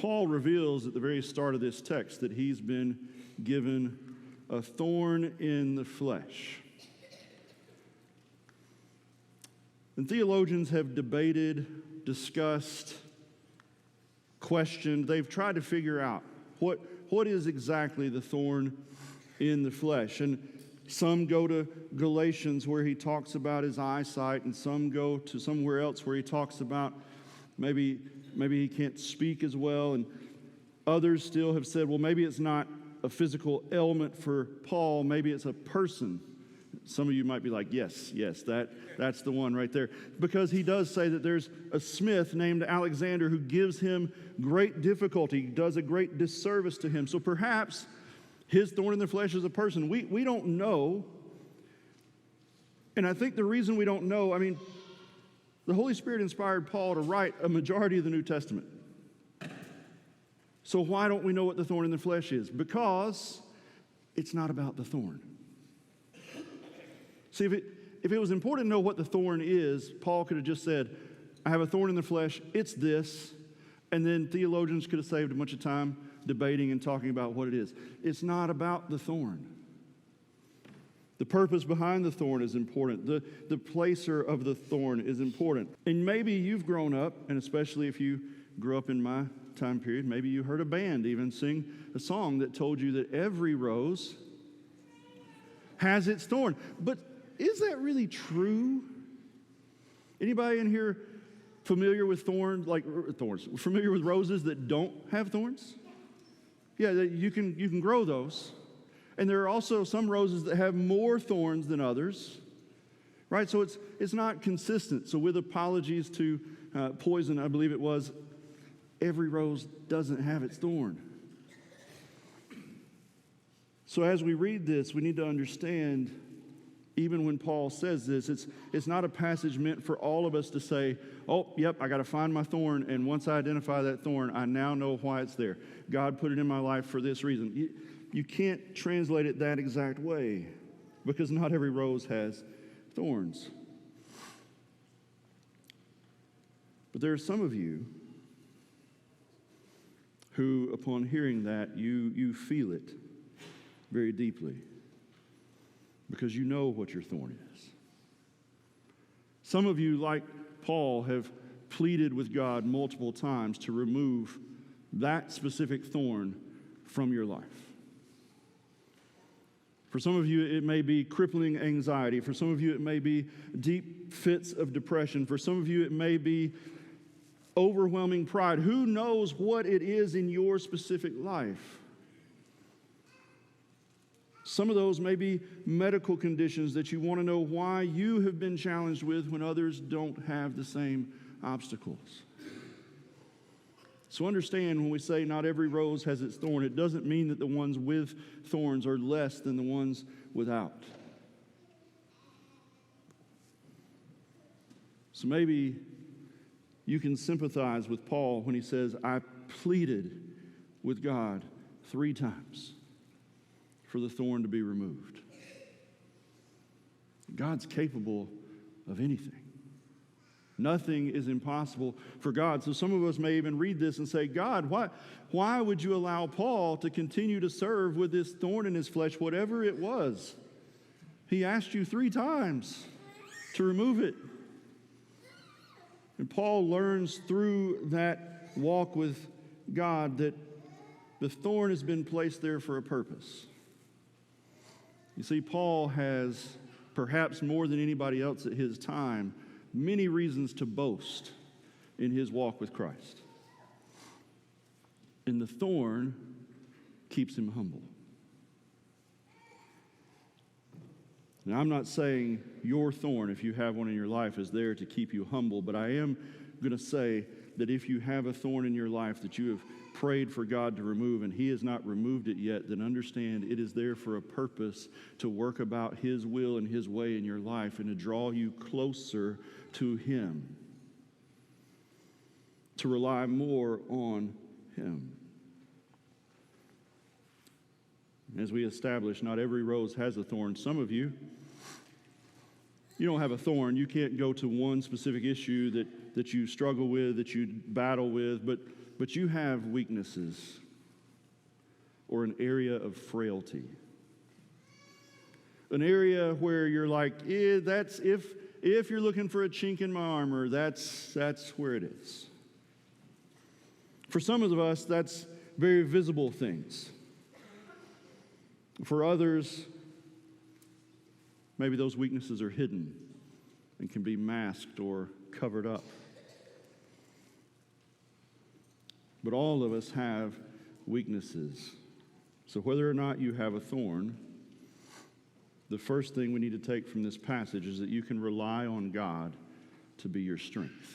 Paul reveals at the very start of this text that he's been given a thorn in the flesh. And theologians have debated, discussed, questioned. They've tried to figure out what is exactly the thorn in the flesh. And some go to Galatians where he talks about his eyesight, and some go to somewhere else where he talks about maybe he can't speak as well. And others still have said, well, maybe it's not a physical ailment for Paul, maybe it's a person. Some of you might be like, yes, that's the one right there. Because he does say that there's a smith named Alexander who gives him great difficulty, does a great disservice to him. So perhaps his thorn in the flesh is a person. We don't know. And I think the reason we don't know, the Holy Spirit inspired Paul to write a majority of the New Testament. So why don't we know what the thorn in the flesh is? Because it's not about the thorn. See, if it was important to know what the thorn is, Paul could have just said, I have a thorn in the flesh, it's this, and then theologians could have saved a bunch of time debating and talking about what it is. It's not about the thorn. The purpose behind the thorn is important. The placer of the thorn is important. And maybe you've grown up, and especially if you grew up in my time period, maybe you heard a band even sing a song that told you that every rose has its thorn. But is that really true? Anybody in here familiar with thorns, familiar with roses that don't have thorns? Yeah, you can grow those. And there are also some roses that have more thorns than others, right? So it's not consistent. So with apologies to Poison, I believe it was, every rose doesn't have its thorn. So as we read this, we need to understand, even when Paul says this, it's not a passage meant for all of us to say, oh, yep, I got to find my thorn, and once I identify that thorn, I now know why it's there. God put it in my life for this reason. You can't translate it that exact way, because not every rose has thorns. But there are some of you who, upon hearing that, you feel it very deeply, because you know what your thorn is. Some of you, like Paul, have pleaded with God multiple times to remove that specific thorn from your life. For some of you, it may be crippling anxiety. For some of you, it may be deep fits of depression. For some of you, it may be overwhelming pride. Who knows what it is in your specific life? Some of those may be medical conditions that you want to know why you have been challenged with when others don't have the same obstacles. So understand, when we say not every rose has its thorn, it doesn't mean that the ones with thorns are less than the ones without. So maybe you can sympathize with Paul when he says, I pleaded with God 3 times for the thorn to be removed. God's capable of anything. Nothing is impossible for God. So some of us may even read this and say, God, why would you allow Paul to continue to serve with this thorn in his flesh, whatever it was? He asked you 3 times to remove it. And Paul learns through that walk with God that the thorn has been placed there for a purpose. You see, Paul has, perhaps more than anybody else at his time, many reasons to boast in his walk with Christ. And the thorn keeps him humble. Now, I'm not saying your thorn, if you have one in your life, is there to keep you humble, but I am going to say that if you have a thorn in your life that you have prayed for God to remove and he has not removed it yet, then understand it is there for a purpose, to work about his will and his way in your life and to draw you closer to him, to rely more on him. As we established, not every rose has a thorn. Some of you don't have a thorn. You can't go to one specific issue that you struggle with, that you battle with, but but you have weaknesses or an area of frailty. An area where you're like, that's if you're looking for a chink in my armor, that's where it is. For some of us, that's very visible things. For others, maybe those weaknesses are hidden and can be masked or covered up. But all of us have weaknesses. So whether or not you have a thorn, the first thing we need to take from this passage is that you can rely on God to be your strength.